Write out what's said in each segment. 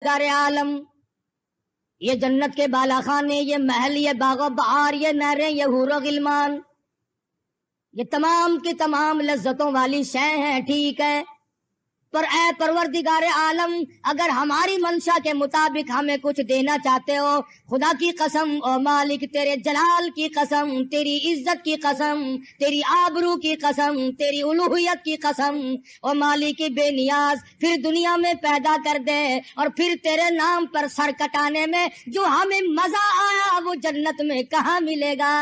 سارے عالم، یہ جنت کے بالا خانے، یہ محل، یہ باغ و بہار، یہ نہریں، یہ حور و غلمان، یہ تمام کی تمام لذتوں والی شے ہیں، ٹھیک ہے، پر اے پروردگار عالم اگر ہماری منشا کے مطابق ہمیں کچھ دینا چاہتے ہو، خدا کی قسم او مالک، تیرے جلال کی قسم، تیری عزت کی قسم، تیری آبرو کی قسم، تیری الوہیت کی قسم، او مالک بے نیاز، پھر دنیا میں پیدا کر دے، اور پھر تیرے نام پر سر کٹانے میں جو ہمیں مزہ آیا وہ جنت میں کہاں ملے گا؟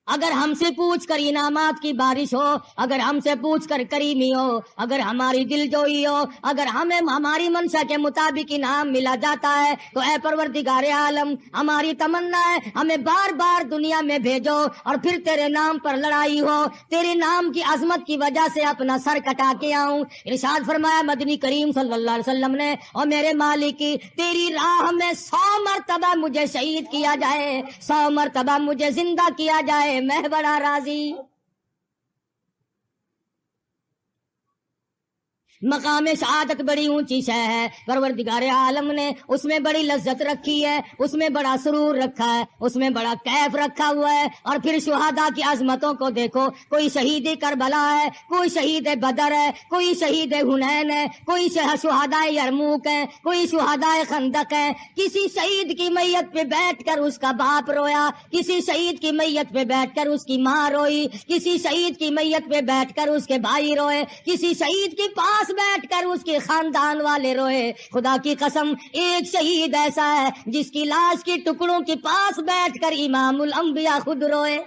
اگر ہم سے پوچھ کر انعامات کی بارش ہو، اگر ہم سے پوچھ کر کریمی ہو، اگر ہماری دل جوئی ہو، اگر ہمیں ہماری منشا کے مطابق انعام ملا جاتا ہے تو اے پروردگار عالم ہماری تمنا ہے ہمیں بار بار دنیا میں بھیجو، اور پھر تیرے نام پر لڑائی ہو، تیرے نام کی عظمت کی وجہ سے اپنا سر کٹا کے آؤں۔ ارشاد فرمایا مدنی کریم صلی اللہ علیہ وسلم نے، اور میرے مالک تیری راہ میں 100 مرتبہ مجھے شہید کیا جائے، 100 مرتبہ مجھے زندہ کیا جائے، میں بڑا راضی۔ مقام شہادت بڑی اونچی شے ہے، پروردگار عالم نے اس میں بڑی لذت رکھی ہے، اس میں بڑا سرور رکھا ہے، اس میں بڑا کیف رکھا ہوا ہے۔ اور پھر شہداء کی عظمتوں کو دیکھو، کوئی شہید کربلا ہے، کوئی شہید بدر ہے، کوئی شہید حنین ہے، کوئی شہداء یرموک ہے، کوئی شہداء خندق ہے۔ کسی شہید کی میت پہ بیٹھ کر اس کا باپ رویا، کسی شہید کی میت پہ بیٹھ کر اس کی ماں روئی، کسی شہید کی میت پہ بیٹھ کر اس کے بھائی روئے، کسی شہید کے پاس بیٹھ کر اس کے خاندان والے روئے۔ خدا کی قسم ایک شہید ایسا ہے جس کی لاش کے ٹکڑوں کے پاس بیٹھ کر امام الانبیاء خود روئے۔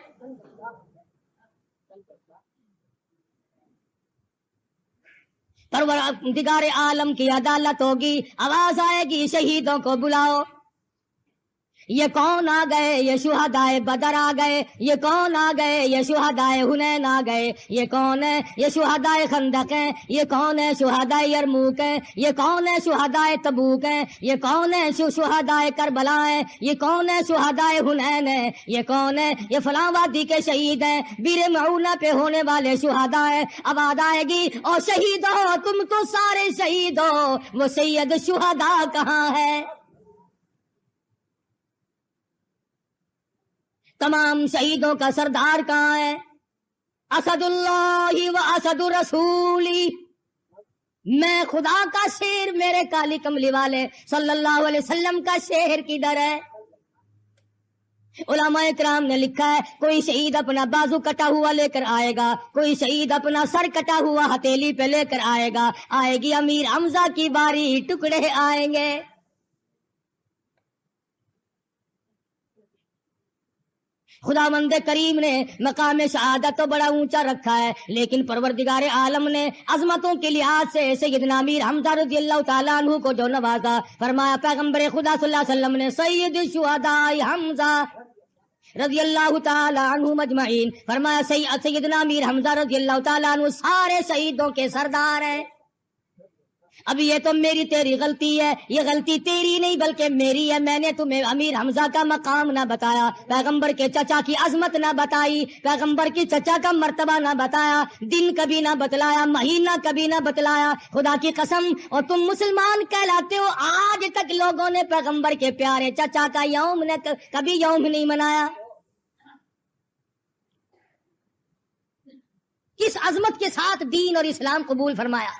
پروردگار عالم کی عدالت ہوگی، آواز آئے گی شہیدوں کو بلاؤ۔ یہ کون آ گئے؟ یہ شہدائے بدر آ گئے۔ یہ کون آ گئے؟ یہ شہدائے حنین آ گئے۔ یہ کون ہے؟ یہ شہدائے خندق ہیں۔ یہ کون ہے؟ شہدائے یرموک ہیں۔ یہ کون ہے؟ شہدائے تبوک ہیں۔ یہ کون ہے؟ شہدائے کربلا ہیں۔ یہ کون ہے؟ شہدائے حنین ہیں۔ یہ کون ہے؟ یہ فلاں وادی کے شہید ہیں، بیر معونہ پہ ہونے والے شہداء ہیں۔ آواز آئے گی اور شہید ہو تم تو سارے شہید ہو، وہ سید شہداء کہاں ہے؟ تمام شہیدوں کا سردار کہاں ہے؟ اسد اللہ و اسد رسولی، میں خدا کا شیر، میرے کالی کملی والے صلی اللہ علیہ وسلم کا شیر کدھر ہے؟ علماء کرام نے لکھا ہے کوئی شہید اپنا بازو کٹا ہوا لے کر آئے گا، کوئی شہید اپنا سر کٹا ہوا ہتھیلی پہ لے کر آئے گا، آئے گی امیر حمزہ کی باری، ٹکڑے آئیں گے۔ خداوند کریم نے مقام شہادت تو بڑا اونچا رکھا ہے، لیکن پروردگار عالم نے عظمتوں کے لحاظ سے سیدنا امیر حمزہ رضی اللہ تعالیٰ عنہ کو جو نوازا، فرمایا پیغمبر خدا صلی اللہ علیہ وسلم نے سید الشہداء حمزہ رضی اللہ تعالیٰ عنہ مجمعین، فرمایا سیدنا امیر حمزہ رضی اللہ تعالیٰ عنہ سارے شہیدوں کے سردار ہیں۔ اب یہ تو میری تیری غلطی ہے، یہ غلطی تیری نہیں بلکہ میری ہے، میں نے تمہیں امیر حمزہ کا مقام نہ بتایا، پیغمبر کے چچا کی عظمت نہ بتائی، پیغمبر کی چچا کا مرتبہ نہ بتایا، دن کبھی نہ بتلایا، مہینہ کبھی نہ بتلایا، خدا کی قسم، اور تم مسلمان کہلاتے ہو، آج تک لوگوں نے پیغمبر کے پیارے چچا کا یوم نے کبھی یوم نہیں منایا۔ کس عظمت کے ساتھ دین اور اسلام قبول فرمایا۔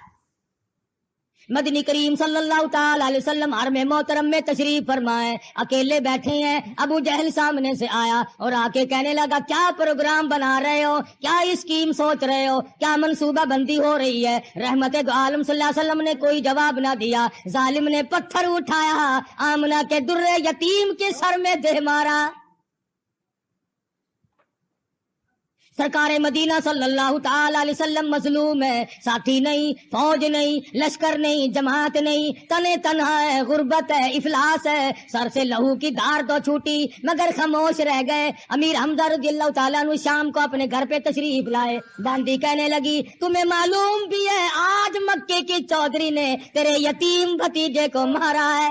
مدنی کریم صلی اللہ تعالی علیہ وسلم حرم محترم میں تشریف فرمائے، اکیلے بیٹھے ہیں، ابو جہل سامنے سے آیا اور آ کے کہنے لگا کیا پروگرام بنا رہے ہو، کیا اسکیم سوچ رہے ہو، کیا منصوبہ بندی ہو رہی ہے؟ رحمت دو عالم صلی اللہ علیہ وسلم نے کوئی جواب نہ دیا، ظالم نے پتھر اٹھایا، آمنہ کے در یتیم کے سر میں دے مارا۔ سرکار مدینہ صلی اللہ تعالی علیہ وسلم مظلوم ہے، ساتھی نہیں، فوج نہیں، لشکر نہیں، جماعت نہیں، تنے تنہا ہے، غربت ہے، افلاس ہے، سر سے لہو کی دھار تو چھوٹی مگر خاموش رہ گئے۔ امیر حمزہ رضی اللہ تعالیٰ عنہ شام کو اپنے گھر پہ تشریف لائے، داندی کہنے لگی تمہیں معلوم بھی ہے آج مکے کی چودھری نے تیرے یتیم بھتیجے کو مارا ہے۔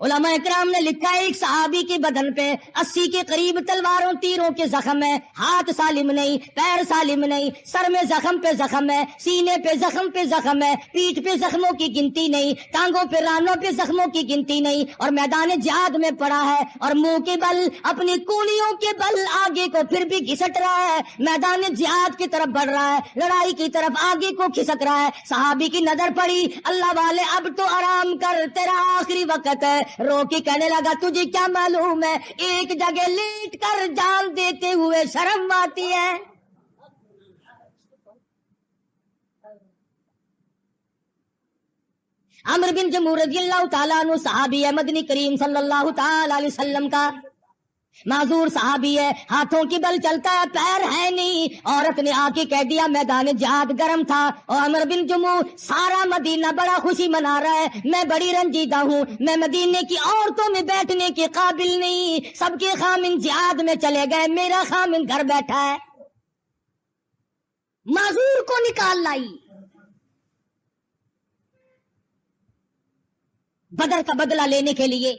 علماء اکرام نے لکھا ہے ایک صحابی کے بدن پہ 80 کے قریب تلواروں تیروں کے زخم ہے، ہاتھ سالم نہیں، پیر سالم نہیں، سر میں زخم پہ زخم ہے، سینے پہ زخم پہ زخم ہے، پیٹھ پہ زخموں کی گنتی نہیں، ٹانگوں پہ رانوں پہ زخموں کی گنتی نہیں، اور میدان جہاد میں پڑا ہے اور منہ کے بل اپنی کونیوں کے بل آگے کو پھر بھی گھسٹ رہا ہے، میدان جہاد کی طرف بڑھ رہا ہے، لڑائی کی طرف آگے کو کھسک رہا ہے۔ صحابی کی نظر پڑی، اللہ والے اب تو آرام کر، تیرا آخری وقت ہے۔ رو کے کہنے لگا تجھے کیا معلوم ہے ایک جگہ لیٹ کر جان دیتے ہوئے شرم آتی ہے۔ عمرو بن جموح رضی اللہ تعالیٰ عنہ صحابی ہے، مدنی کریم صلی اللہ تعالی علیہ وسلم کا معذور صحابی ہے، ہاتھوں کی بل چلتا ہے، پیر ہے نہیں۔ عورت نے آ کے کہہ دیا میدان جہاد گرم تھا، اور عمرو بن جموح سارا مدینہ بڑا خوشی منا رہا ہے، میں بڑی رنجیدہ ہوں، میں مدینے کی عورتوں میں بیٹھنے کے قابل نہیں، سب کے خامن جہاد میں چلے گئے، میرا خامن گھر بیٹھا ہے۔ معذور کو نکال لائی، بدر کا بدلہ لینے کے لیے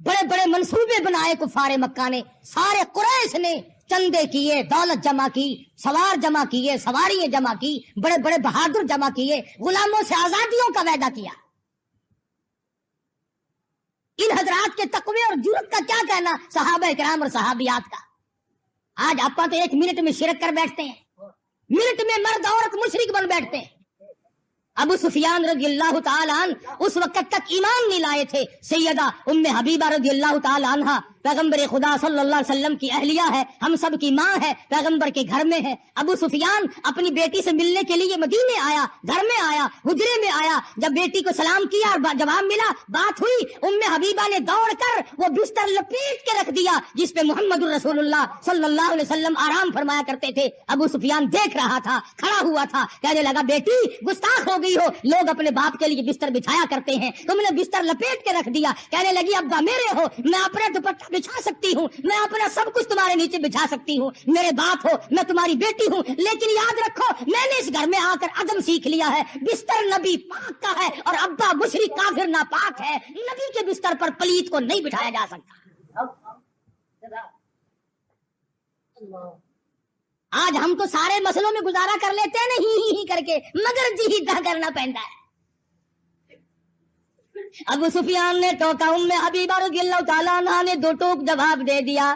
بڑے بڑے منصوبے بنائے کفار مکہ نے، سارے قریش نے چندے کیے، دولت جمع کی، سوار جمع کیے، سواریاں جمع کی، بڑے بڑے بہادر جمع کیے، غلاموں سے آزادیوں کا وعدہ کیا۔ ان حضرات کے تقوی اور جرأت کا کیا کہنا صحابہ کرام اور صحابیات کا۔ آج آپ تو 1 منٹ میں شرک کر بیٹھتے ہیں، منٹ میں مرد عورت مشرک بن بیٹھتے ہیں۔ ابو سفیان رضی اللہ تعالیٰ عنہ اس وقت تک ایمان نہیں لائے تھے، سیدہ ام حبیبہ رضی اللہ تعالیٰ عنہ پیغمبر خدا صلی اللہ علیہ وسلم کی اہلیہ ہے، ہم سب کی ماں ہے، پیغمبر کے گھر میں ہے۔ ابو سفیان اپنی بیٹی سے ملنے کے لیے مدینے آیا، گھر میں آیا، حجرے میں آیا، جب بیٹی کو سلام کیا اور جواب ملا، بات ہوئی، ام حبیبہ نے دوڑ کر وہ بستر لپیٹ کے رکھ دیا جس پہ محمد الرسول اللہ صلی اللہ علیہ وسلم آرام فرمایا کرتے تھے۔ ابو سفیان دیکھ رہا تھا، کھڑا ہوا تھا، کہنے لگا بیٹی گستاخ ہو گئی ہو، لوگ اپنے باپ کے لیے بستر بچھایا کرتے ہیں، تم نے بستر لپیٹ کے رکھ دیا۔ کہنے لگی ابا میرے ہو، میں اپنا دوپٹہ بچھا سکتی ہوں، میں اپنا سب کچھ تمہارے نیچے بچھا سکتی ہوں، میرے باپ ہو، میں تمہاری بیٹی ہوں، لیکن یاد رکھو میں نے اس گھر میں آ کر ادب سیکھ لیا ہے، بستر نبی پاک کا ہے اور ابا مشرک کافر ناپاک ہے، نبی کے بستر پر پلیت کو نہیں بٹھایا جا سکتا۔ آج ہم تو سارے مسئلوں میں گزارا کر لیتے ہیں نہیں ہی کر کے، مگر جی دا کرنا پہنتا ہے۔ ابو سفیان نے ٹوکا، ام حبیبہ رضی اللہ تعالیٰ عنہ نے 2 ٹوک جواب دے دیا۔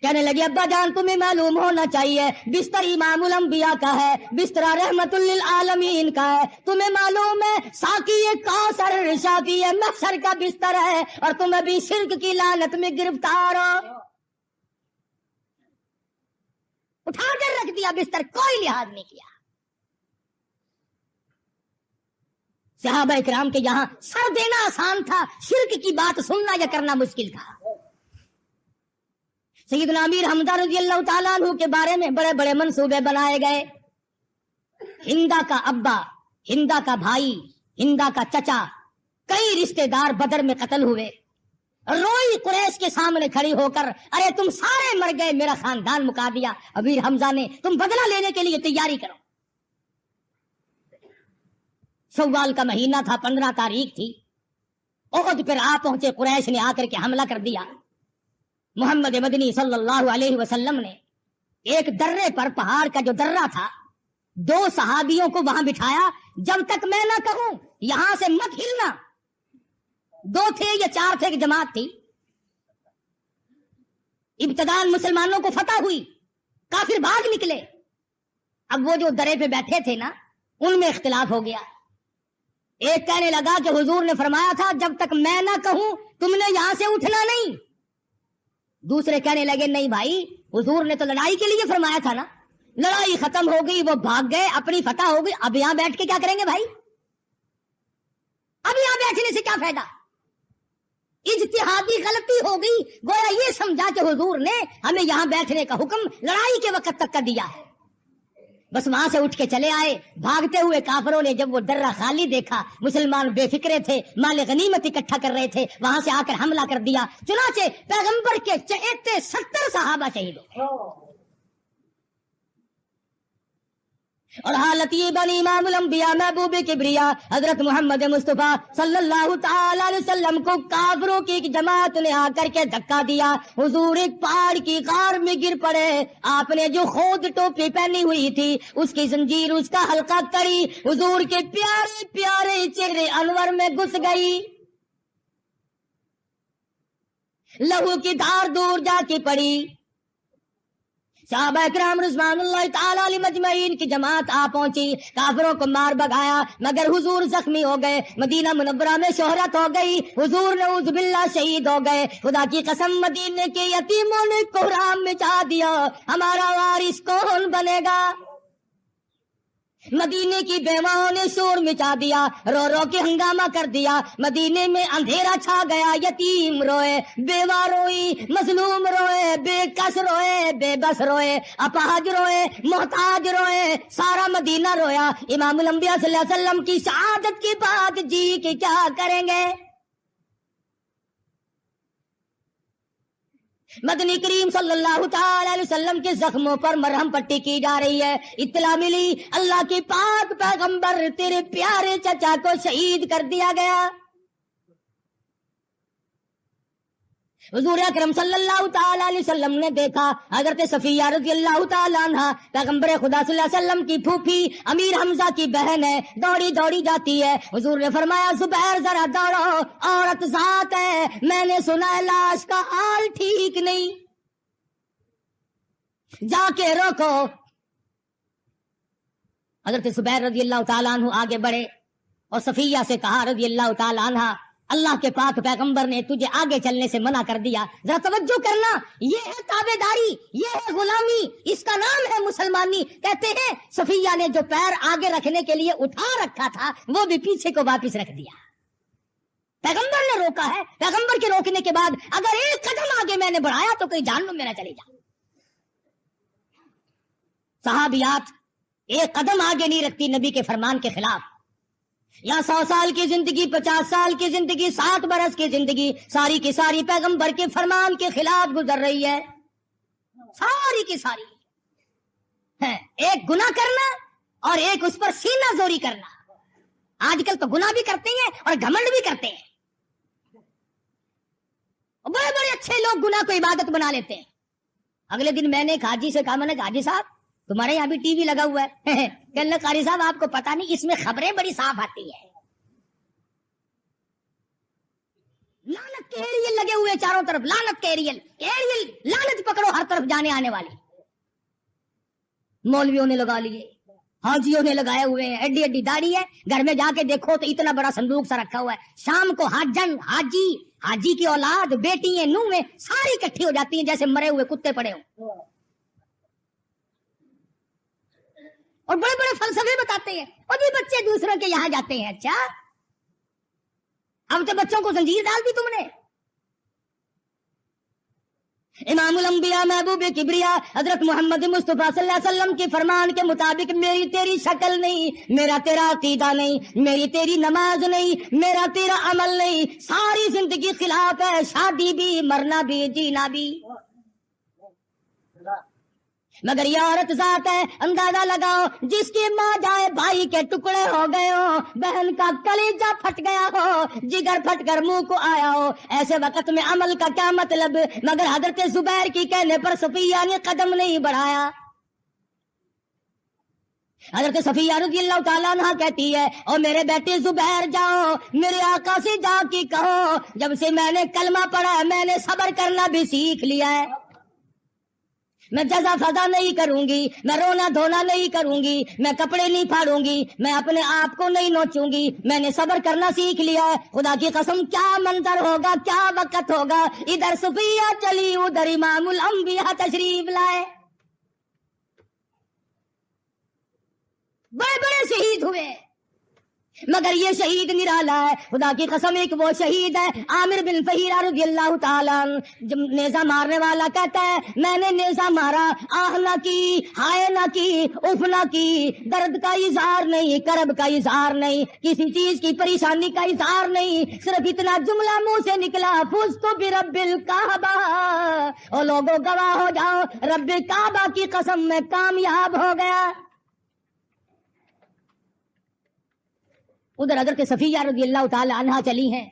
کہنے لگی ابا جان تمہیں معلوم ہونا چاہیے بستر امام الانبیاء کا ہے، بستر رحمت للعالمین کا ہے، تمہیں معلوم ہے ساقی کوثر شافی محشر کا بستر ہے، اور تم ابھی شرک کی لعنت میں گرفتار ہو۔ اٹھا کر رکھ دیا بستر، کوئی لحاظ نہیں کیا۔ صحابہ اکرام کے یہاں سر دینا آسان تھا، شرک کی بات سننا یا کرنا مشکل تھا۔ سیدنا امیر حمزہ رضی اللہ تعالیٰ عنہ کے بارے میں بڑے بڑے منصوبے بنائے گئے۔ ہندا کا ابا، ہندا کا بھائی، ہندا کا چچا، کئی رشتہ دار بدر میں قتل ہوئے۔ روئی قریش کے سامنے کھڑی ہو کر ارے تم سارے مر گئے، میرا خاندان مکا دیا۔ امیر حمزہ نے تم بدلہ لینے کے لیے تیاری کرو۔ شوال کا مہینہ تھا، 15 تاریخ تھی، احد پر آ پہنچے قریش نے، آ کر کے حملہ کر دیا۔ محمد مدنی صلی اللہ علیہ وسلم نے ایک درے پر، پہاڑ کا جو درہ تھا، 2 صحابیوں کو وہاں بٹھایا، جب تک میں نہ کہوں یہاں سے مت ہلنا۔ 2 تھے یا 4 تھے کہ جماعت تھی۔ ابتداءً مسلمانوں کو فتح ہوئی، کافر بھاگ نکلے۔ اب وہ جو درے پہ بیٹھے تھے نا، ان میں اختلاف ہو گیا۔ ایک کہنے لگا کہ حضور نے فرمایا تھا جب تک میں نہ کہوں تم نے یہاں سے اٹھنا نہیں۔ دوسرے کہنے لگے نہیں بھائی، حضور نے تو لڑائی کے لیے فرمایا تھا نا، لڑائی ختم ہو گئی، وہ بھاگ گئے، اپنی فتح ہو گئی، اب یہاں بیٹھ کے کیا کریں گے بھائی؟ اب یہاں بیٹھنے سے کیا فائدہ؟ اجتہادی غلطی ہو گئی، گویا یہ سمجھا کہ حضور نے ہمیں یہاں بیٹھنے کا حکم لڑائی کے وقت تک کا دیا ہے۔ بس وہاں سے اٹھ کے چلے آئے۔ بھاگتے ہوئے کافروں نے جب وہ درہ خالی دیکھا، مسلمان بے فکرے تھے، مال غنیمت اکٹھا کر رہے تھے، وہاں سے آ کر حملہ کر دیا۔ چنانچہ پیغمبر کے چہیتے 70 صحابہ شہید ہو گئے۔ اور حالت یہ بنی امام الانبیاء محبوب کبریا حضرت محمد مصطفیٰ صلی اللہ تعالی علیہ وسلم کو کافروں کی ایک جماعت نے آ کر کے دھکا دیا. حضور ایک پہاڑ کی غار میں گر پڑے. آپ نے جو خود ٹوپی پہنی ہوئی تھی اس کی زنجیر اس کا حلقہ کڑی حضور کے پیارے پیارے چہرے انور میں گھس گئی. لہو کی دھار دور جا کے پڑی. صحابہ کرام رضوان اللہ تعالی علیہ مجمعین کی جماعت آ پہنچی. کافروں کو مار بھگایا مگر حضور زخمی ہو گئے. مدینہ منورہ میں شہرت ہو گئی. حضور نعوذ باللہ شہید ہو گئے. خدا کی قسم مدینے کے یتیموں نے کوہرام مچا دیا. ہمارا وارث کون بنے گا؟ مدینے کی بیواؤں نے شور مچا دیا. رو رو کے ہنگامہ کر دیا. مدینے میں اندھیرا چھا گیا. یتیم روئے, بیوہ روئی, مظلوم روئے, بے کس روئے, بے بس روئے, اپاہج روئے, محتاج روئے. سارا مدینہ رویا. امام الانبیاء صلی اللہ علیہ وسلم کی شہادت کی بات جی کہ کیا کریں گے؟ مدنی کریم صلی اللہ تعالی علیہ وسلم کے زخموں پر مرہم پٹی کی جا رہی ہے. اطلاع ملی اللہ کے پاک پیغمبر تیرے پیارے چچا کو شہید کر دیا گیا. حضور اکرم صلی اللہ تعالی علیہ وسلم نے دیکھا حضرت صفیہ رضی اللہ تعالی عنہ پیغمبر خدا صلی اللہ علیہ وسلم کی پھوپھی امیر حمزہ کی بہن ہے, دوڑی دوڑی جاتی ہے. حضور نے فرمایا زبیر ذرا دوڑو, عورت ذات ہے, میں نے سنا ہے لاش کا حال ٹھیک نہیں, جا کے روکو. حضرت زبیر رضی اللہ تعالیٰ عنہ آگے بڑھے اور صفیہ سے کہا رضی اللہ تعالیٰ عنہ اللہ کے پاک پیغمبر نے تجھے آگے چلنے سے منع کر دیا. ذرا توجہ کرنا, یہ ہے تابعداری, یہ ہے غلامی, اس کا نام ہے مسلمانی. کہتے ہیں صفیہ نے جو پیر آگے رکھنے کے لیے اٹھا رکھا تھا وہ بھی پیچھے کو واپس رکھ دیا. پیغمبر نے روکا ہے. پیغمبر کے روکنے کے بعد اگر ایک قدم آگے میں نے بڑھایا تو کوئی جہنم میں نہ چلی جا. صحابیات ایک قدم آگے نہیں رکھتی نبی کے فرمان کے خلاف. یا 100 سال کی زندگی, 50 سال کی زندگی, 60 برس کی زندگی ساری کی ساری پیغمبر کے فرمان کے خلاف گزر رہی ہے. ساری کی ساری ایک گناہ کرنا اور ایک اس پر سینہ زوری کرنا. آج کل تو گناہ بھی کرتے ہیں اور گھمنڈ بھی کرتے ہیں. بڑے بڑے اچھے لوگ گناہ کو عبادت بنا لیتے ہیں. اگلے دن میں نے ایک حاجی سے کہا, میں نے کہا حاجی صاحب تمہارے یہاں بھی ٹی وی لگا ہوا ہے. کہنے لگا قاری صاحب آپ کو پتا نہیں اس میں خبریں بڑی صاف آتی ہے. لعنت کے ایریل لگے ہوئے چاروں طرف, لعنت کے ایریل, لعنت پکڑو ہر طرف جانے آنے والی. مولویوں نے لگا لیے, حاجیوں نے لگائے ہوئے ہیں, ایڈی ایڈی داڑھی ہے. گھر میں جا کے دیکھو تو اتنا بڑا صندوق سا رکھا ہوا ہے. شام کو حاجن, حاجی کی اولاد, بیٹی ہیں, نویں ساری اکٹھی ہو جاتی ہیں جیسے مرے ہوئے کتے پڑے ہوں. اور بڑے بڑے فلسفے بتاتے ہیں. اور یہ بچے دوسروں کے یہاں جاتے ہیں. اچھا اب تو بچوں کو زنجیر ڈال دی تم نے. امام الانبیاء محبوب کبریا حضرت محمد مصطفیٰ صلی اللہ علیہ وسلم کے فرمان کے مطابق میری تیری شکل نہیں, میرا تیرا عقیدہ نہیں, میری تیری نماز نہیں, میرا تیرا عمل نہیں, ساری زندگی خلاف ہے. شادی بھی, مرنا بھی, جینا بھی. مگر یہ عورت ذات ہے, اندازہ لگاؤ جس کی ماں جائے بھائی کے ٹکڑے ہو گئے ہو, بہن کا کلیجہ پھٹ گیا ہو, جگر پھٹ کر منہ کو آیا ہو, ایسے وقت میں عمل کا کیا مطلب؟ مگر حضرت زبیر کی کہنے پر صفیہ نے قدم نہیں بڑھایا. حضرت صفیہ رضی اللہ تعالیٰ عنہ کہتی ہے, اور میرے بیٹے زبیر جاؤ, میرے آقا سے جا کے کہو جب سے میں نے کلمہ پڑھا میں نے صبر کرنا بھی سیکھ لیا ہے. میں جزا فضا نہیں کروں گی, میں رونا دھونا نہیں کروں گی, میں کپڑے نہیں پھاڑوں گی, میں اپنے آپ کو نہیں نوچوں گی, میں نے صبر کرنا سیکھ لیا ہے. خدا کی قسم کیا منظر ہوگا, کیا وقت ہوگا, ادھر صفیہ چلی ادھر امام الانبیاء تشریف لائے. بڑے بڑے شہید ہوئے مگر یہ شہید نرالا ہے. خدا کی قسم ایک وہ شہید ہے عامر بن فہیرہ رضی اللہ تعالیٰ, جب نیزہ مارنے والا کہتا ہے میں نے نیزہ مارا, آہ نہ کی, ہائے نہ کی, اف نہ کی, درد کا اظہار نہیں, کرب کا اظہار نہیں, کسی چیز کی پریشانی کا اظہار نہیں, صرف اتنا جملہ منہ سے نکلا, فزت برب الکعبہ, اور لوگوں گواہ ہو جاؤ رب کعبہ کی قسم میں کامیاب ہو گیا. ادھر حضرت صفیہ رضی اللہ تعالی عنہا چلی ہیں،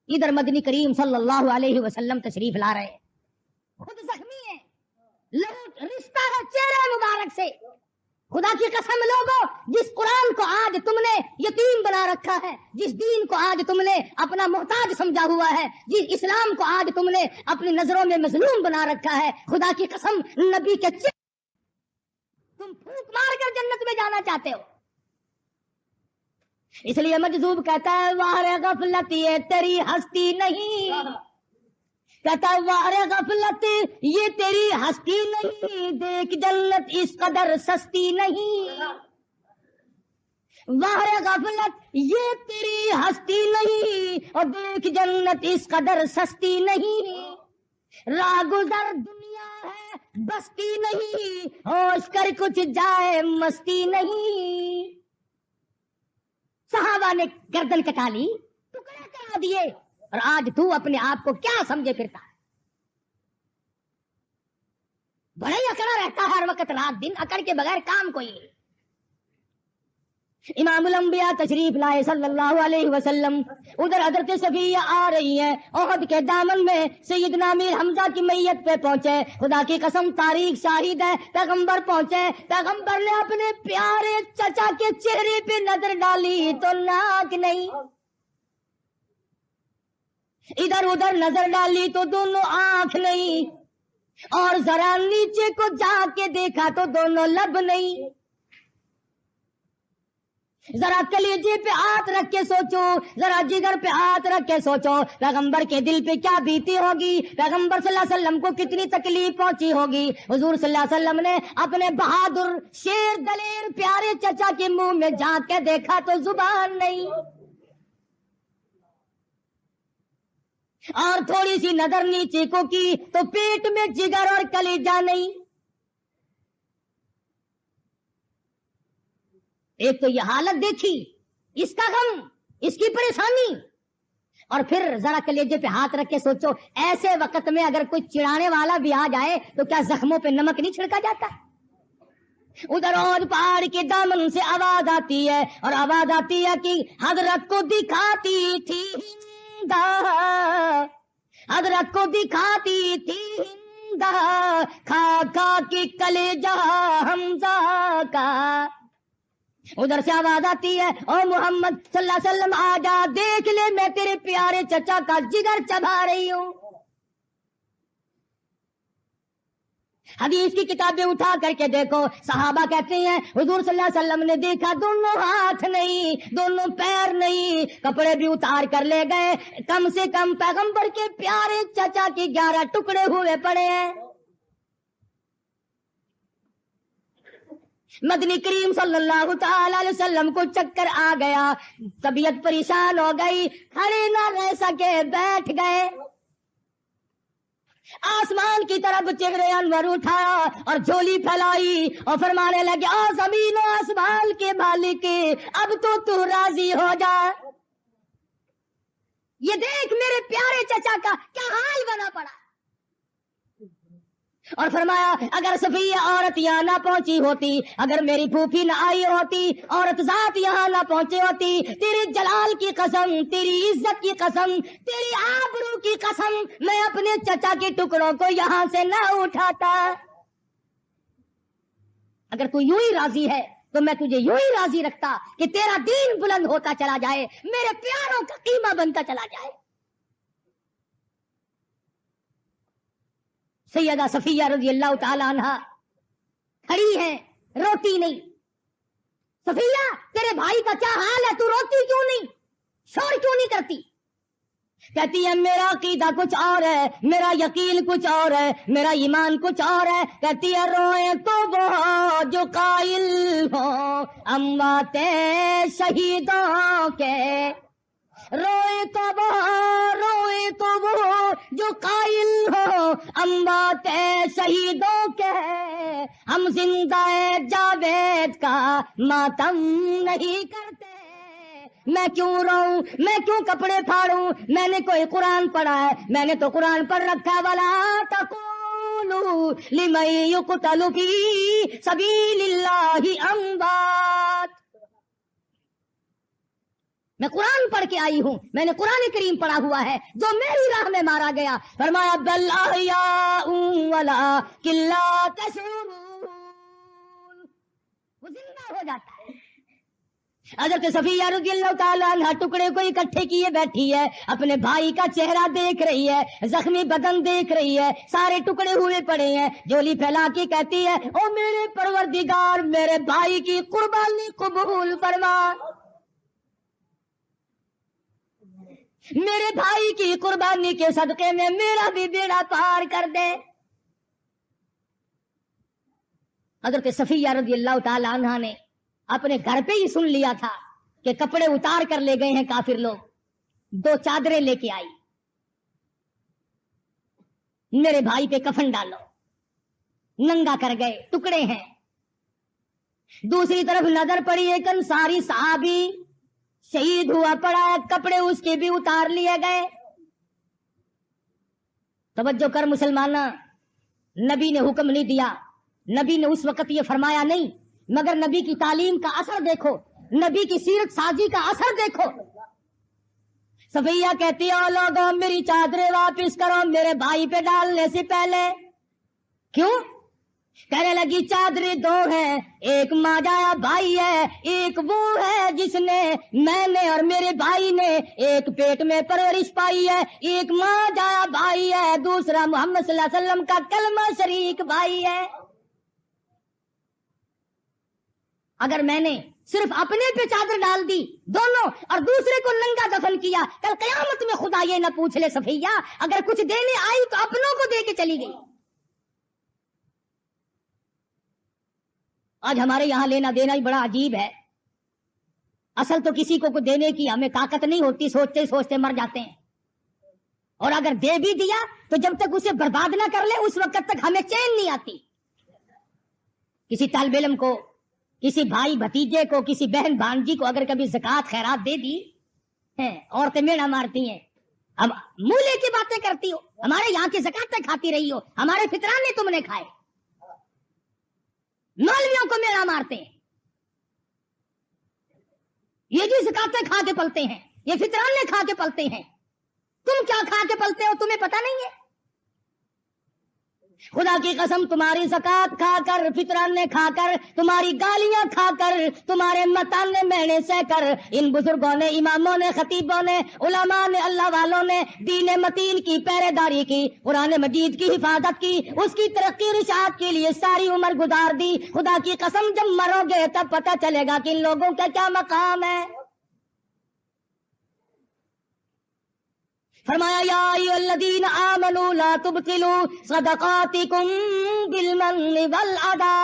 ادھر مدنی کریم صلی اللہ علیہ وسلم تشریف لا رہے ہیں، خود زخمی ہیں، لہو رشتہ ہے چہرے مبارک سے۔ خدا کی قسم لوگوں، جس قرآن کو آج تم نے یتیم بنا رکھا ہے، جس دین کو آج تم نے اپنا محتاج سمجھا ہوا ہے، جس اسلام کو آج تم نے اپنی نظروں میں مظلوم بنا رکھا ہے، خدا کی قسم نبی کے تم پھونک مار کر جنت میں جانا چاہتے ہو۔ اس لیے مجذوب کہتا ہے واہ غفلت یہ تیری ہستی نہیں، کہتا ہے واہ غفلت یہ تیری ہستی نہیں، دیکھ جنت اس قدر سستی نہیں، واہ غفلت یہ تیری ہستی نہیں، اور دیکھ جنت اس قدر سستی نہیں، راہ گزر دنیا ہے بستی نہیں، ہوش کر کچھ جائے مستی نہیں۔ صحابہ نے گردن کٹا لی، ٹکڑے کرا دیے، اور آج تو اپنے آپ کو کیا سمجھے پھرتا ہے؟ بڑا ہی اکڑا رہتا ہے ہر وقت رات دن، اکڑ کے بغیر کام کوئی نہیں۔ امام الانبیاء تشریف لائے صلی اللہ علیہ وسلم، ادھر حضرت صفیہ آ رہی ہیں، احد کے دامن میں سیدنا امیر حمزہ کی میت پہ پہنچے، خدا کی قسم تاریخ شاہد ہے، پیغمبر پہنچے، پیغمبر نے اپنے پیارے چچا کے چہرے پہ نظر ڈالی تو ناک نہیں، ادھر ادھر نظر ڈالی تو دونوں آنکھ نہیں، اور ذرا نیچے کو جا کے دیکھا تو دونوں لب نہیں۔ ذرا کلیجے پہ ہاتھ رکھ کے سوچو، ذرا جگر پہ ہاتھ رکھ کے سوچو، پیغمبر کے دل پہ کیا بیتی ہوگی، پیغمبر صلی اللہ علیہ وسلم کو کتنی تکلیف پہنچی ہوگی۔ حضور صلی اللہ علیہ وسلم نے اپنے بہادر شیر دلیر پیارے چچا کے منہ میں جھانک کے دیکھا تو زبان نہیں، اور تھوڑی سی نظر نیچے کو کی تو پیٹ میں جگر اور کلیجہ نہیں۔ ایک تو یہ حالت دیکھی، اس کا غم، اس کی پریشانی، اور پھر ذرا کلیجے پہ ہاتھ رکھ کے سوچو، ایسے وقت میں اگر کوئی چڑھانے والا بھی آ جائے تو کیا زخموں پہ نمک نہیں چھڑکا جاتا؟ ادھر اور پہاڑ کے دامن سے آواز آتی ہے، اور آواز آتی ہے کہ حضرت کو دکھاتی تھی ہندا، حضرت کو دکھاتی تھی ہندا، کھا کھا کے کلیجہ حمزہ کا۔ ادھر سے آواز آتی ہے او محمد صلی اللہ علیہ وسلم آ جا، دیکھ لے میں تیرے پیارے چچا کا جگر چبا رہی ہوں۔ حدیث کی کتابیں اٹھا کر کے دیکھو، صحابہ کہتے ہیں حضور صلی اللہ علیہ وسلم نے دیکھا دونوں ہاتھ نہیں، دونوں پیر نہیں، کپڑے بھی اتار کر لے گئے، کم سے کم پیغمبر کے پیارے چچا کے 11 ٹکڑے ہوئے پڑے ہیں۔ مدنی کریم صلی اللہ تعالی علیہ وسلم کو چکر آ گیا، طبیعت پریشان ہو گئی، کھڑے نہ رہ سکے، بیٹھ گئے، آسمان کی طرف چہرے انور اٹھایا اور جھولی پھیلائی اور فرمانے لگے او زمین و آسمان کے مالک، اب تو راضی ہو جا، یہ دیکھ میرے پیارے چچا کا کیا حال بنا پڑا۔ اور فرمایا اگر صفیہ عورت یہاں نہ پہنچی ہوتی، اگر میری پھوپھی نہ آئی ہوتی، عورت ذات یہاں نہ پہنچی ہوتی، تیرے جلال کی قسم، تیری عزت کی قسم، تیری آبرو کی قسم، میں اپنے چچا کے ٹکڑوں کو یہاں سے نہ اٹھاتا۔ اگر تو یوں ہی راضی ہے تو میں تجھے یوں ہی راضی رکھتا کہ تیرا دین بلند ہوتا چلا جائے، میرے پیاروں کا قیمہ بنتا چلا جائے۔ سیدہ صفیہ رضی اللہ تعالی عنہا کھڑی ہیں، روتی نہیں۔ صفیہ تیرے بھائی کا کیا حال ہے، تو روتی کیوں نہیں، شور کیوں نہیں کرتی؟ کہتی ہے میرا عقیدہ کچھ اور ہے، میرا یقین کچھ اور ہے، میرا ایمان کچھ اور ہے۔ کہتی ہے روئے تو وہ جو قائل ہو اموات شہیدوں کے، روئے تو وہ جو قائل ہو اموات شہیدوں کے، ہم زندہ جاوید کا ماتم نہیں کرتے، میں کیوں روؤں، میں کیوں کپڑے پھاڑوں، میں نے کوئی قرآن پڑھا ہے، میں نے تو قرآن پڑھ رکھا ہے، وَلَا تَقُولُوا لِمَن يُقْتَلُ فِي سَبِيلِ اللَّهِ أَمْوَاتٌ۔ میں قرآن پڑھ کے آئی ہوں، میں نے قرآن کریم پڑھا ہوا ہے، جو میری راہ میں مارا گیا فرمایا بل احیاء ولکن لا تشعرون، وہ زندہ ہو جاتا ہے۔ حضرت صفیہ رضی اللہ تعالیٰ عنہ ٹکڑے کو اکٹھے کیے بیٹھی ہے، اپنے بھائی کا چہرہ دیکھ رہی ہے، زخمی بدن دیکھ رہی ہے، سارے ٹکڑے ہوئے پڑے ہیں، جولی پھیلا کے کہتی ہے او میرے پروردگار میرے بھائی کی قربانی قبول فرما، میرے بھائی کی قربانی کے صدقے میں میرا بھی بیڑا پار کر دے۔ حضرت صفیہ رضی اللہ تعالی عنہا نے اپنے گھر پہ ہی سن لیا تھا کہ کپڑے اتار کر لے گئے ہیں کافر لوگ، 2 چادریں لے کے آئی، میرے بھائی پہ کفن ڈالو، ننگا کر گئے، ٹکڑے ہیں۔ دوسری طرف نظر پڑی ایک انصاری صحابی شہید ہوا پڑا ہے، کپڑے اس کے بھی اتار لیے گئے۔ توجہ کر مسلمانہ، نبی نے حکم نہیں دیا، نبی نے اس وقت یہ فرمایا نہیں، مگر نبی کی تعلیم کا اثر دیکھو، نبی کی سیرت سازی کا اثر دیکھو۔ صفیہ کہتی ہے لوگوں میری چادریں واپس کرو میرے بھائی پہ ڈالنے سے پہلے۔ کیوں؟ کہنے لگی چادریں 2 ہیں، ایک ماں جایا بھائی ہے، ایک وہ ہے جس نے میں نے اور میرے بھائی نے ایک پیٹ میں پرورش پائی ہے، ایک ماں جایا بھائی ہے، دوسرا محمد صلی اللہ علیہ وسلم کا کلمہ شریک بھائی ہے۔ اگر میں نے صرف اپنے پہ چادر ڈال دی دونوں اور دوسرے کو ننگا دفن کیا، کل قیامت میں خدا یہ نہ پوچھ لے صفیہ اگر کچھ دینے آئی تو اپنوں کو دے کے چلی گئی۔ آج ہمارے یہاں لینا دینا ہی بڑا عجیب ہے، اصل تو کسی کو دینے کی ہمیں طاقت نہیں ہوتی، سوچتے سوچتے مر جاتے ہیں، اور اگر دے بھی دیا تو جب تک اسے برباد نہ کر لے اس وقت تک ہمیں چین نہیں آتی۔ کسی طالب علم کو، کسی بھائی بھتیجے کو، کسی بہن بھانجی کو اگر کبھی زکات خیرات دے دی، عورتیں میڑا مارتی ہیں، اب منہ لے کے باتیں کرتی ہو، ہمارے یہاں کی زکاتیں کھاتی رہی ہو، ہمارے فطران نے تم نے کھائے، مولویوں کو میڑا مارتے ہیں، یہ جو زکاتیں کھا کے پلتے ہیں یہ فطران نے کھا کے پلتے ہیں، تم کیا کھا کے پلتے ہو تمہیں پتہ نہیں ہے؟ خدا کی قسم تمہاری زکات کھا کر، فطران نے کھا کر، تمہاری گالیاں کھا کر، تمہارے متانے مہنے سہ کر، ان بزرگوں نے، اماموں نے، خطیبوں نے، علماء نے، اللہ والوں نے دین متین کی پہرے داری کی، قرآن مجید کی حفاظت کی، اس کی ترقی رشاد کے لیے ساری عمر گزار دی۔ خدا کی قسم جب مرو گے تب پتہ چلے گا کہ ان لوگوں کا کیا مقام ہے۔ فرمایا یا ایھا الذین آمنوا لا تبطلوا صدقاتکم بالمن والعدا،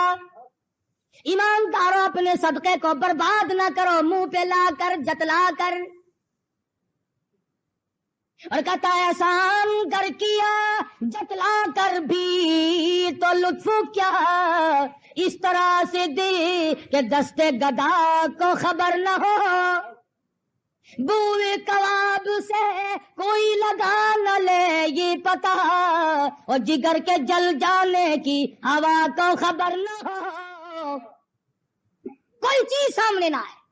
ایمانداروں اپنے صدقے کو برباد نہ کرو منہ پہ لا کر، جتلا کر، اور کہتا ہے احسان گر کیا جتلا کر بھی تو لطف کیا، اس طرح سے دے کہ دستے گدا کو خبر نہ ہو، بوئے کباب سے کوئی لگا نہ لے یہ پتہ، اور جگر کے جل جانے کی ہوا کو خبر نہ ہو، کوئی چیز سامنے نہ آئے۔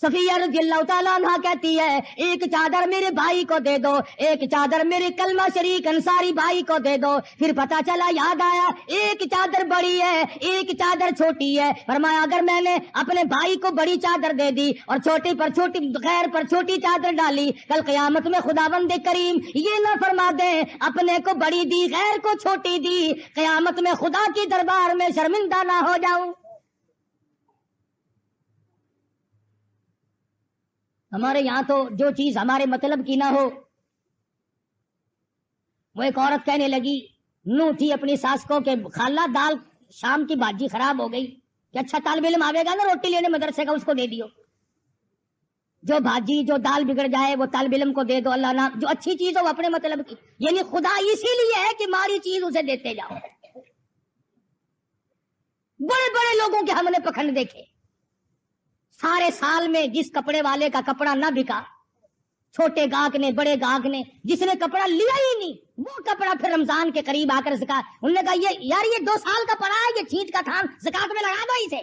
صفیہ رضی اللہ تعالیٰ عنہ کہتی ہے ایک چادر میرے بھائی کو دے دو، ایک چادر میرے کلمہ شریک انصاری بھائی کو دے دو۔ پھر پتا چلا، یاد آیا ایک چادر بڑی ہے ایک چادر چھوٹی ہے، فرمایا اگر میں نے اپنے بھائی کو بڑی چادر دے دی اور چھوٹی پر چھوٹی، غیر پر چھوٹی چادر ڈالی، کل قیامت میں خداوند کریم یہ نہ فرما دے اپنے کو بڑی دی غیر کو چھوٹی دی، قیامت میں خدا کی دربار میں شرمندہ نہ ہو جاؤں۔ ہمارے یہاں تو جو چیز ہمارے مطلب کی نہ ہو، وہ ایک عورت کہنے لگی، نو تھی اپنی ساس کو کہ خالہ دال شام کی بھاجی خراب ہو گئی، کہ اچھا طالب علم آوے گا نا روٹی لینے مدرسے کا، اس کو دے دیو، جو بھاجی جو دال بگڑ جائے وہ طالب علم کو دے دو، اللہ نہ جو اچھی چیز ہو وہ اپنے مطلب کی، یعنی خدا اسی لیے ہے کہ ماری چیز اسے دیتے جاؤ۔ بڑے بڑے لوگوں کے ہم نے پکھنڈ دیکھے، سارے سال میں جس کپڑے والے کا کپڑا نہ بکا، چھوٹے گاہک نے بڑے گاہک نے، جس نے کپڑا لیا ہی نہیں وہ کپڑا پھر رمضان کے قریب آ کر زکات، انہوں نے کہا یہ 2 سال کا پڑا ہے، یہ چھینٹ کا تھان زکات میں لگا دو اسے،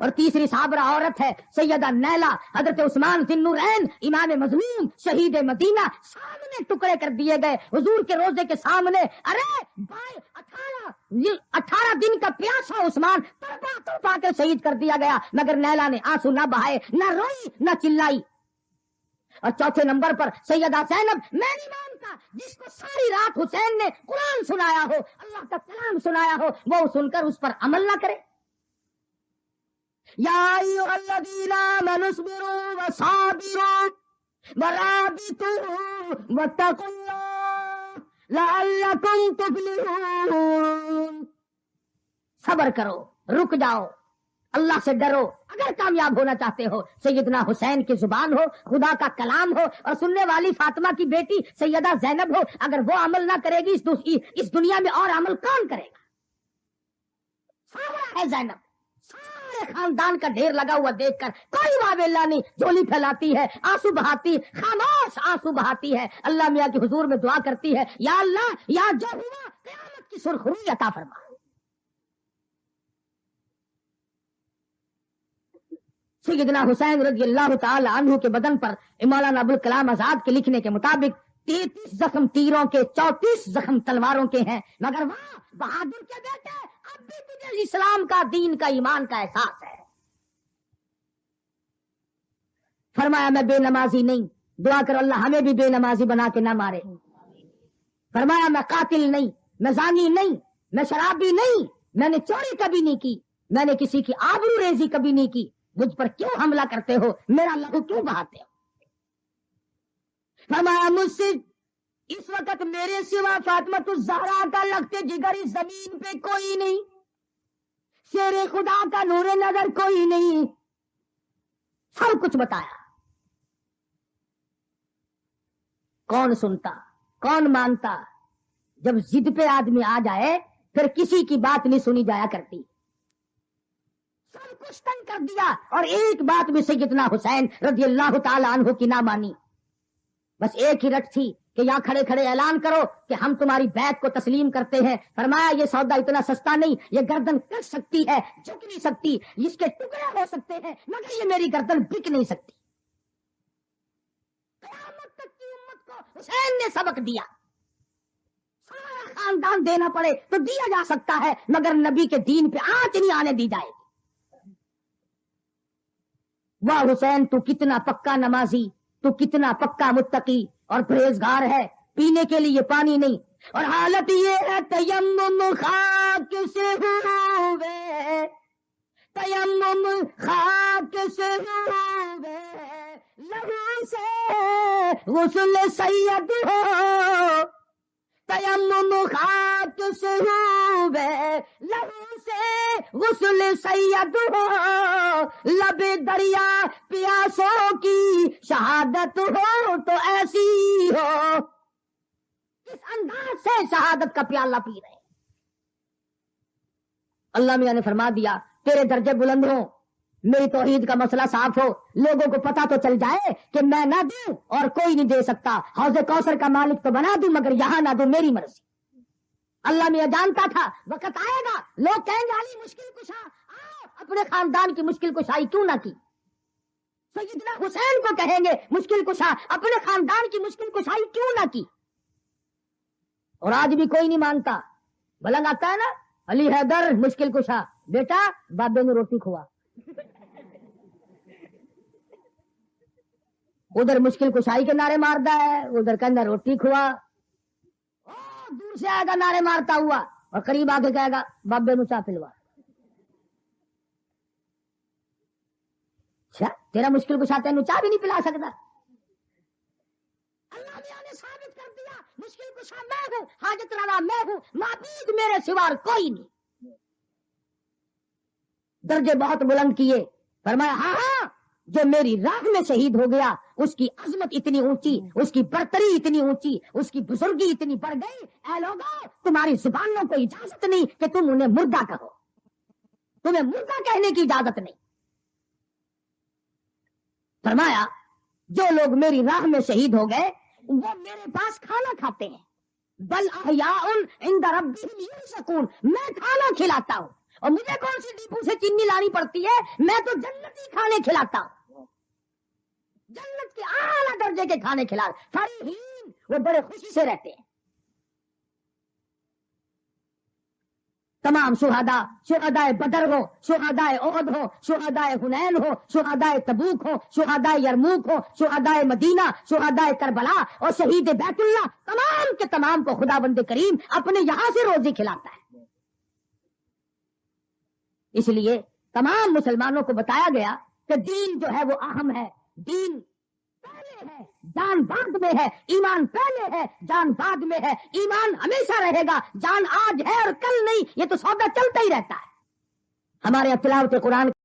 اور تیسری صابرہ عورت ہے سیدہ نیلا، حضرت عثمان ذی النورین امام مظلوم شہید مدینہ، سامنے ٹکڑے کر دیے گئے حضور کے روزے کے سامنے۔ ارے 18 دن کا پیاسا عثمان تڑپا کے شہید کر دیا گیا، مگر نیلا نے آنسو نہ بہائے، نہ روئی نہ چلائی۔ اور چوتھے نمبر پر سیدہ زینب، میں نہیں مانتا جس کو ساری رات حسین نے قرآن سنایا ہو، اللہ کا کلام سنایا ہو، وہ سن کر اس پر عمل نہ کرے۔ یا ایھا الذین آمنوا اصبروا وصابروا ورابطوا واتقوا اللہ لعلکم تفلحون۔ صبر کرو، رک جاؤ، اللہ سے ڈرو اگر کامیاب ہونا چاہتے ہو۔ سیدنا حسین کی زبان ہو، خدا کا کلام ہو، اور سننے والی فاطمہ کی بیٹی سیدہ زینب ہو، اگر وہ عمل نہ کرے گی اس دنیا میں اور عمل کون کرے گا؟ صابرہ ہے زینب، سارے خاندان کا ڈھیر لگا ہوا دیکھ کر کوئی واویلا نہیں، جھولی پھیلاتی ہے، آنسو بہاتی، خاموش آنسو بہاتی ہے، اللہ میاں کے حضور میں دعا کرتی ہے، یا اللہ، یا جو ہوا قیامت کی سرخروئی عطا فرما۔ سیدنا حسین رضی اللہ تعالی عنہ کے بدن پر مولانا ابوالکلام آزاد کے لکھنے کے مطابق 33 زخم تیروں کے، 34 زخم تلواروں کے ہیں، مگر وہاں بہادر کے بیٹے اب بھی تجھے اسلام کا، دین کا، ایمان کا احساس ہے۔ فرمایا میں بے نمازی نہیں، دعا کرو اللہ ہمیں بھی بے نمازی بنا کے نہ مارے۔ فرمایا میں قاتل نہیں، میں زانی نہیں، میں شرابی نہیں، میں نے چوری کبھی نہیں کی، میں نے کسی کی آبرو ریزی کبھی نہیں کی، مجھ پر کیوں حملہ کرتے ہو، میرا لہو کیوں بہاتے ہو؟ فرمایا مجھ سے اس وقت میرے سوا فاطمہ الزہرا کا لگتے جگر اس زمین پہ کوئی نہیں، شیر خدا کا نور نظر کوئی نہیں، سب کچھ بتایا۔ کون سنتا، کون مانتا؟ جب ضد پہ آدمی آ جائے پھر کسی کی بات نہیں سنی جایا کرتی۔ سب کچھ تنگ کر دیا اور ایک بات بھی سیدنا حسین رضی اللہ تعالی عنہ کی نہ مانی، بس ایک ہی رٹ تھی کہ یہاں کھڑے کھڑے اعلان کرو کہ ہم تمہاری بیعت کو تسلیم کرتے ہیں۔ فرمایا یہ سودا اتنا سستا نہیں، یہ گردن کٹ سکتی ہے، جھک نہیں سکتی، اس کے ٹکڑے ہو سکتے ہیں، مگر یہ میری گردن بک نہیں سکتی۔ قیامت تک کی امت کو حسین نے سبق دیا، سارا خاندان دینا پڑے تو دیا جا سکتا ہے، مگر نبی کے دین پہ آنچ نہیں آنے دی جائے گی۔ واہ حسین تو کتنا پکا نمازی، تو کتنا پکا متقی اور پرہیزگار ہے، پینے کے لیے پانی نہیں، اور حالت یہ ہے تیمم خاک سے ہوئے، تیمم خاک سے ہوئے، لہو سے غسل سید ہو، تیمم خاک سے ہوئے، لہو سے غسل سید ہو، لب دریا پیاسوں کی شہادت ہو تو ایسی ہو۔ اس انداز سے شہادت کا پیالہ پی رہے۔ اللہ میاں نے فرما دیا تیرے درجے بلند ہوں، میری توحید کا مسئلہ صاف ہو، لوگوں کو پتا تو چل جائے کہ میں نہ دوں اور کوئی نہیں دے سکتا، حوض کوثر کا مالک تو بنا دوں مگر یہاں نہ دوں، میری مرضی۔ اللہ میاں جانتا تھا وقت آئے گا لوگ کہیں گے علی مشکل کشا، آؤ اپنے خاندان کی مشکل کشائی کیوں نہ کی؟ سیدنا حسین کو کہیں گے مشکل کشا، اپنے خاندان کی مشکل کشائی کیوں نہ کی؟ اور آج بھی کوئی نہیں مانتا، بلنگ آتا ہے نا علی حیدر مشکل کشا، بیٹا بابے نے روٹی کھوا، ادھر مشکل کشائی کے نعرے مارتا ہے، ادھر کہنا روٹی کھوا، دور سے آئے گا نعرے مارتا ہوا اور قریب آ کے کہے گا بابے نو چاہ پلوا۔ اچھا تیرا مشکل کشا تینوں چاہ بھی نہیں پلا سکتا؟ اللہ نے ثابت کر دیا مشکل کشا میں ہوں، حاجت روا میں ہوں، معبود میرے سوا کوئی نہیں۔ درجے بہت بلند کیے، فرمایا ہاں ہاں جو میری راہ میں شہید ہو گیا اس کی عظمت اتنی اونچی، اس کی برتری اتنی اونچی، اس کی بزرگی اتنی بڑھ گئی، اے لوگوں تمہاری زبانوں کو اجازت نہیں کہ تم انہیں مردہ کہو، تمہیں مردہ کہنے کی اجازت نہیں۔ فرمایا جو لوگ میری راہ میں شہید ہو گئے وہ میرے پاس کھانا کھاتے ہیں، بل احیاء عند ربہم یرزقون، میں کھانا کھلاتا ہوں اور مجھے کون سی ڈپو سے چینی لانی پڑتی ہے؟ میں تو جنتی کھانے کھلاتا ہوں، جنت کے اعلیٰ درجے کے کھانے کھلا، فرحین، وہ بڑے خوشی سے رہتے ہیں۔ تمام شہداء، شہداء بدر ہو، شہداء احد ہو، شہداء حنین ہو، شہداء تبوک ہو، شہداء یرموک ہو، شہداء مدینہ، شہداء کربلا اور شہید بیت اللہ، تمام کے تمام کو خدا بند کریم اپنے یہاں سے روزی کھلاتا ہے۔ اس لیے تمام مسلمانوں کو بتایا گیا کہ دین جو ہے وہ اہم ہے، دین پہلے ہے، جان بعد میں ہے، ایمان پہلے ہے، جان بعد میں ہے، ایمان ہمیشہ رہے گا، جان آج ہے اور کل نہیں، یہ تو سودا چلتا ہی رہتا ہے۔ ہمارے تلاوت قرآن